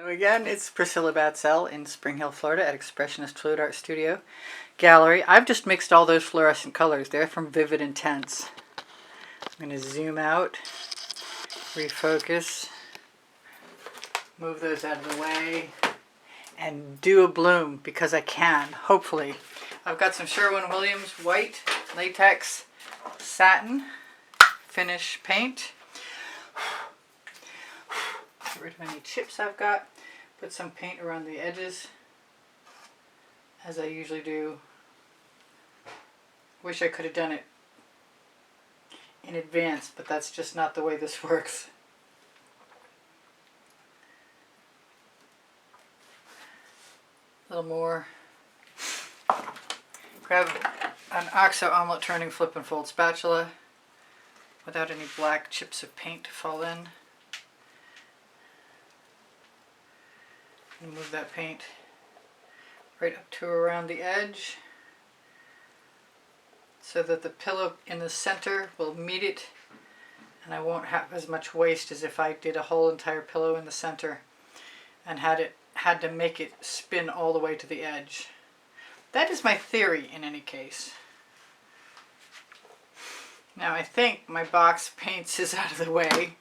Hello again, it's Priscilla Batzell in Spring Hill, Florida at Expressionist Colour Arte Studio Gallery. I've just mixed all those fluorescent colors. They're from Vivid Intense. I'm going to zoom out, refocus, move those out of the way, and do a bloom because I can, hopefully. I've got some Sherwin Williams white latex satin finish paint. Get rid of any chips I've got. Put some paint around the edges, as I usually do. Wish I could have done it in advance, but that's just not the way this works. A little more. Grab an OXO omelet turning flip and fold spatula without any black chips of paint to fall in. And move that paint right up to around the edge so that the pillow in the center will meet it, and I won't have as much waste as if I did a whole entire pillow in the center and had to make it spin all the way to the edge. That is my theory in any case. Now I think my box paints is out of the way.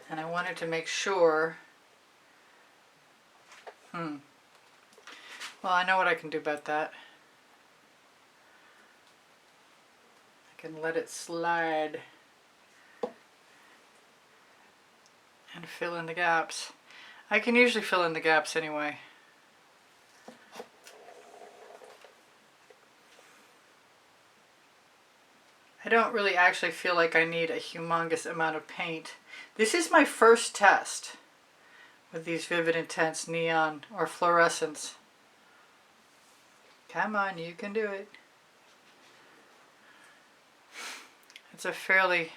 And I wanted to make sure, well, I know what I can do about that. I can let it slide and fill in the gaps. I can usually fill in the gaps anyway. I don't really actually feel like I need a humongous amount of paint. This is my first test with these Vivid Intense neon or fluorescents. Come on, you can do it. It's a fairly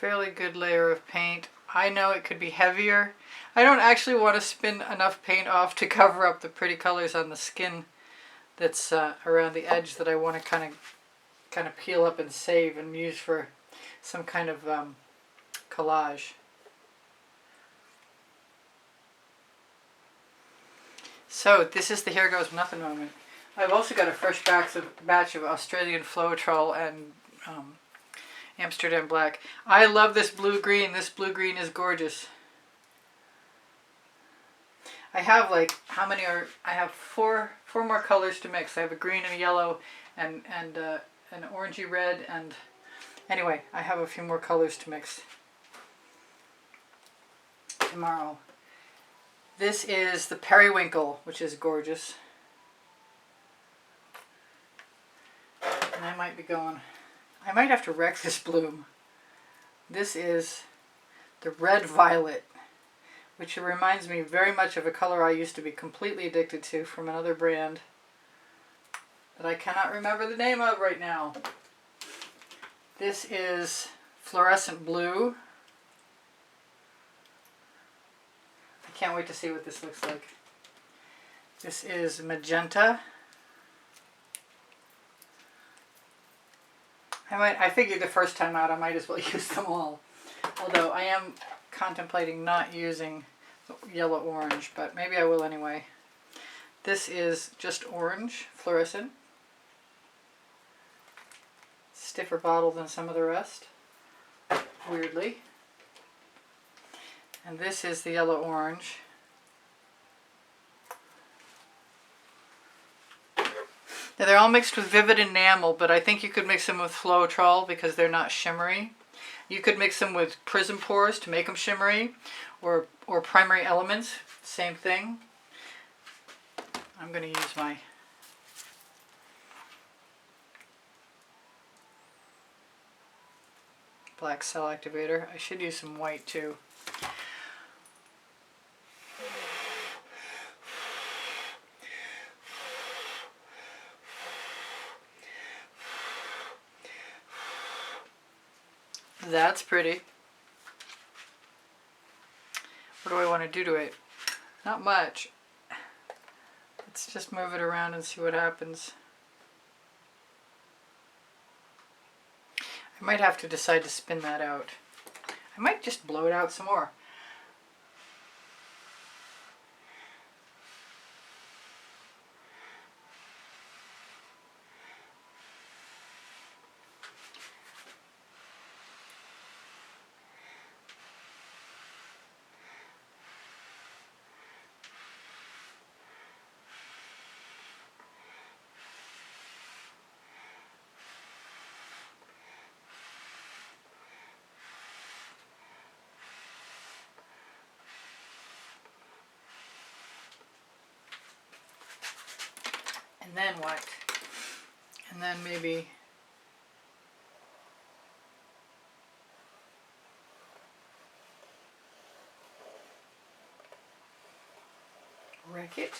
good layer of paint. I know it could be heavier. I don't actually want to spin enough paint off to cover up the pretty colors on the skin that's around the edge that I want to kind of peel up and save and use for some kind of collage. So this is the Here Goes Nothing moment. I've also got a fresh batch of Australian Floetrol and Amsterdam Black. I love this blue-green. This blue-green is gorgeous. I have like, how many are, I have four more colors to mix. I have a green and a yellow and an orangey red, and anyway, I have a few more colors to mix tomorrow. This is the periwinkle, which is gorgeous. And I might have to wreck this bloom. This is the red violet, which reminds me very much of a color I used to be completely addicted to from another brand that I cannot remember the name of right now. This is fluorescent blue. I can't wait to see what this looks like. This is magenta. I figured the first time out I might as well use them all. Although I am contemplating not using yellow orange, but maybe I will anyway. This is just orange, fluorescent. Stiffer bottle than some of the rest, weirdly. And this is the yellow orange. Now they're all mixed with Vivid Enamel, but I think you could mix them with Floetrol because they're not shimmery. You could mix them with Prizm Pours to make them shimmery, or Primary Elements, same thing. I'm going to use my black cell activator. I should use some white too. That's pretty. What do I want to do to it? Not much. Let's just move it around and see what happens. I might have to decide to spin that out. I might just blow it out some more. And then what? And then maybe wreck it.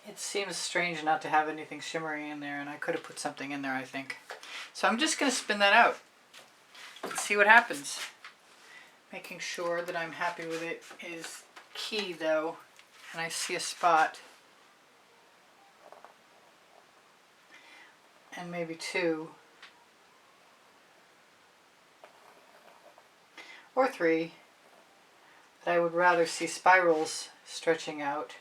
It seems strange not to have anything shimmery in there, and I could have put something in there, I think. So I'm just going to spin that out and see what happens. Making sure that I'm happy with it is key, though. And I see a spot. And maybe two. Or three. But I would rather see spirals stretching out.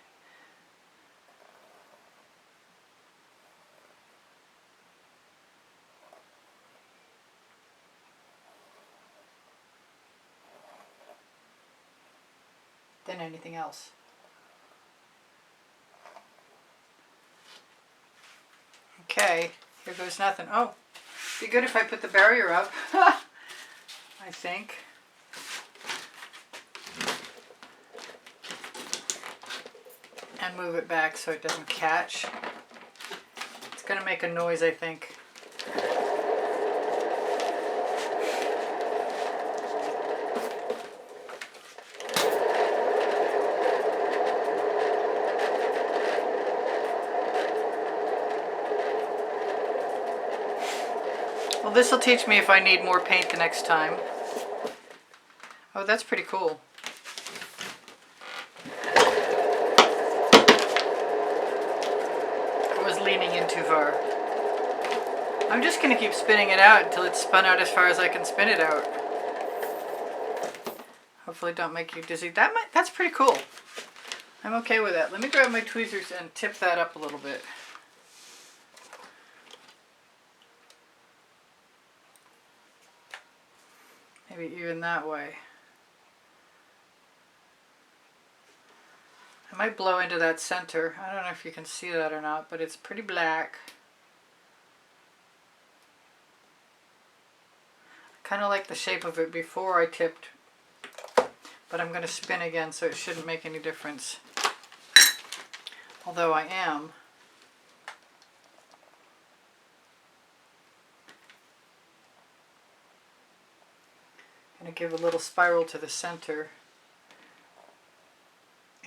Than anything else. Okay, here goes nothing. Oh, be good if I put the barrier up. I think. And move it back so it doesn't catch. It's going to make a noise, I think. Well, this will teach me if I need more paint the next time. Oh, that's pretty cool. I was leaning in too far. I'm just going to keep spinning it out until it's spun out as far as I can spin it out. Hopefully don't make you dizzy. That's pretty cool. I'm okay with that. Let me grab my tweezers and tip that up a little bit. Maybe even that way. I might blow into that center. I don't know if you can see that or not, but it's pretty black. I kind of like the shape of it before I tipped, but I'm going to spin again, so it shouldn't make any difference. Although I am. Going to give a little spiral to the center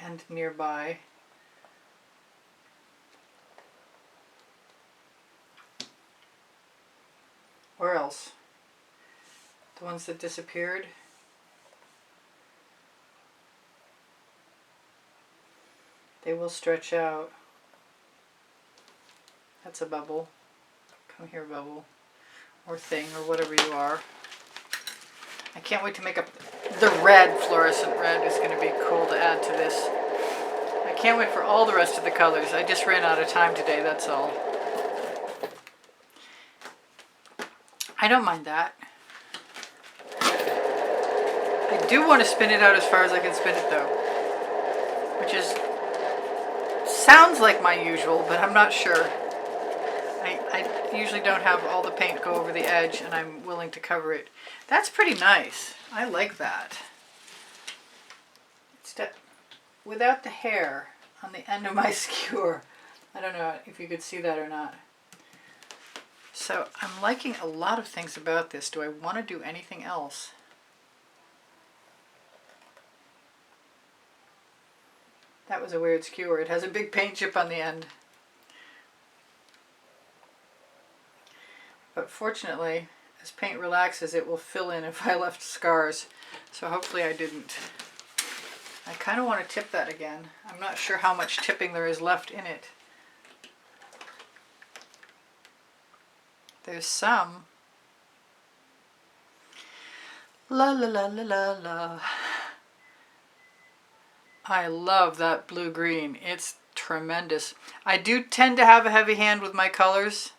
and nearby. Where else? The ones that disappeared. They will stretch out. That's a bubble. Come here, bubble. Or thing, or whatever you are. I can't wait to make up the red. Fluorescent red is going to be cool to add to this. I can't wait for all the rest of the colors. I just ran out of time today, that's all. I don't mind that. I do want to spin it out as far as I can spin it, though. Which is... sounds like my usual, but I'm not sure. I usually don't have all the paint go over the edge, and I'm willing to cover it. That's pretty nice. I like that. It's without the hair on the end of my skewer. I don't know if you could see that or not. So I'm liking a lot of things about this. Do I want to do anything else? That was a weird skewer. It has a big paint chip on the end. But fortunately, as paint relaxes, it will fill in if I left scars. So hopefully I didn't. I kind of want to tip that again. I'm not sure how much tipping there is left in it. There's some. La la la la la la. I love that blue-green. It's tremendous. I do tend to have a heavy hand with my colors.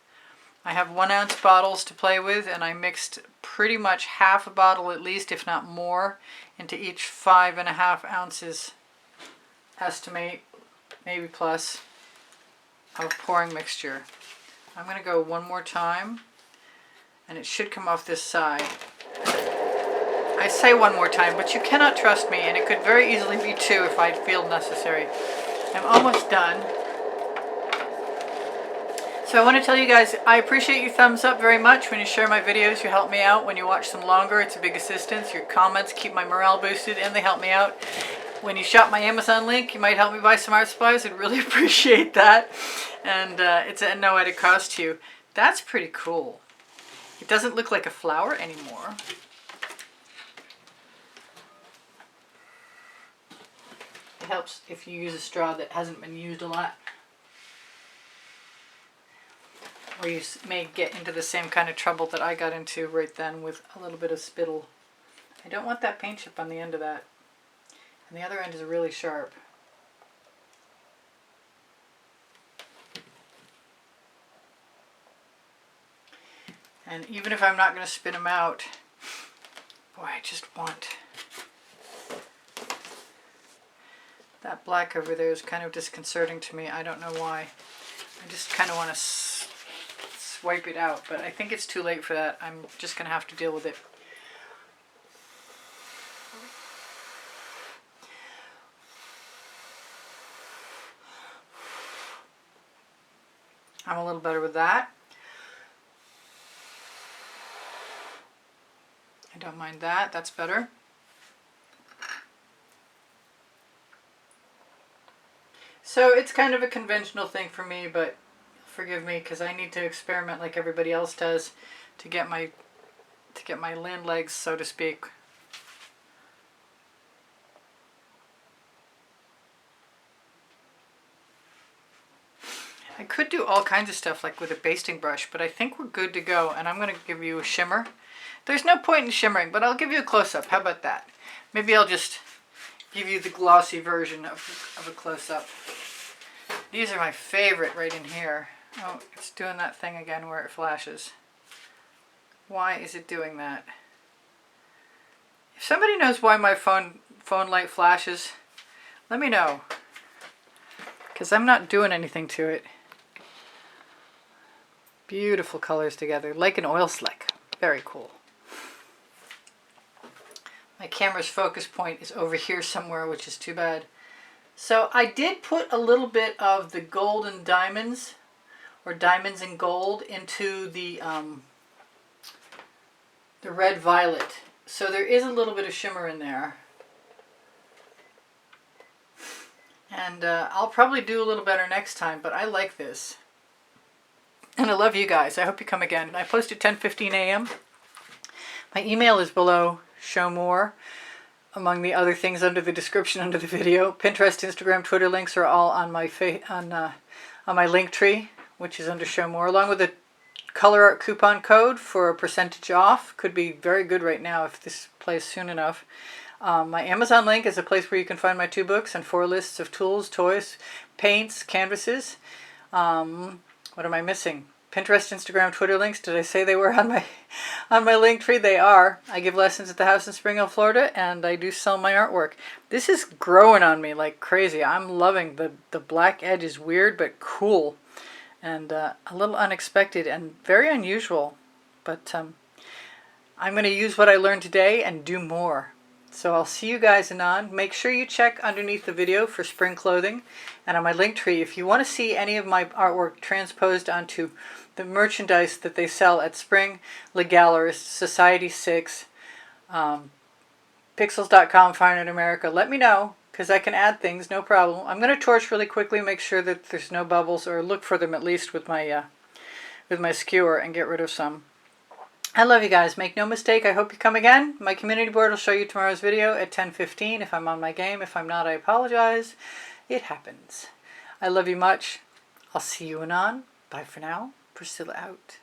I have 1 ounce bottles to play with, and I mixed pretty much half a bottle at least, if not more, into each 5.5 ounces, estimate, maybe plus, of pouring mixture. I'm going to go one more time, and it should come off this side. I say one more time, but you cannot trust me, and it could very easily be 2 if I feel necessary. I'm almost done. So I want to tell you guys, I appreciate your thumbs up very much when you share my videos. You help me out. When you watch them longer, it's a big assistance. Your comments keep my morale boosted, and they help me out. When you shop my Amazon link, you might help me buy some art supplies. I'd really appreciate that. And it's at no added cost to you. That's pretty cool. It doesn't look like a flower anymore. It helps if you use a straw that hasn't been used a lot. Or you may get into the same kind of trouble that I got into right then with a little bit of spittle. I don't want that paint chip on the end of that. And the other end is really sharp. And even if I'm not going to spin them out, boy, I just want... That black over there is kind of disconcerting to me. I don't know why. I just kind of want to swipe it out, but I think it's too late for that. I'm just going to have to deal with it. I'm a little better with that. I don't mind that. That's better. So it's kind of a conventional thing for me, but forgive me because I need to experiment like everybody else does to get my land legs, so to speak. I could do all kinds of stuff like with a basting brush, but I think we're good to go, and I'm going to give you a shimmer. There's no point in shimmering, but I'll give you a close-up. How about that? Maybe I'll just give you the glossy version of a close-up. These are my favorite right in here. Oh, it's doing that thing again where it flashes. Why is it doing that? If somebody knows why my phone light flashes, let me know. Because I'm not doing anything to it. Beautiful colors together, like an oil slick. Very cool. My camera's focus point is over here somewhere, which is too bad. So I did put a little bit of the golden diamonds, or diamonds in gold, into the red violet. So there is a little bit of shimmer in there. And I'll probably do a little better next time, but I like this. And I love you guys. I hope you come again. I post at 10:15 a.m. My email is below. Show more, among the other things under the description under the video. Pinterest, Instagram, Twitter links are all on my on my link tree, which is under Show More, along with a Colour Arte coupon code for a percentage off. Could be very good right now if this plays soon enough. My Amazon link is a place where you can find my 2 books and 4 lists of tools, toys, paints, canvases. What am I missing? Pinterest, Instagram, Twitter links. Did I say they were on my link tree? They are. I give lessons at the house in Spring Hill, Florida, and I do sell my artwork. This is growing on me like crazy. I'm loving the black edge. Is weird but cool, and a little unexpected and very unusual. But I'm going to use what I learned today and do more. So I'll see you guys anon. Make sure you check underneath the video for spring clothing, and on my link tree if you want to see any of my artwork transposed onto the merchandise that they sell at Spring, Le Gallerist, Society 6, Pixels.com, Fine Art America. Let me know, because I can add things, no problem. I'm going to torch really quickly, make sure that there's no bubbles, or look for them at least with my skewer, and get rid of some. I love you guys. Make no mistake, I hope you come again. My community board will show you tomorrow's video at 10:15 if I'm on my game. If I'm not, I apologize. It happens. I love you much. I'll see you anon. Bye for now. Priscilla out.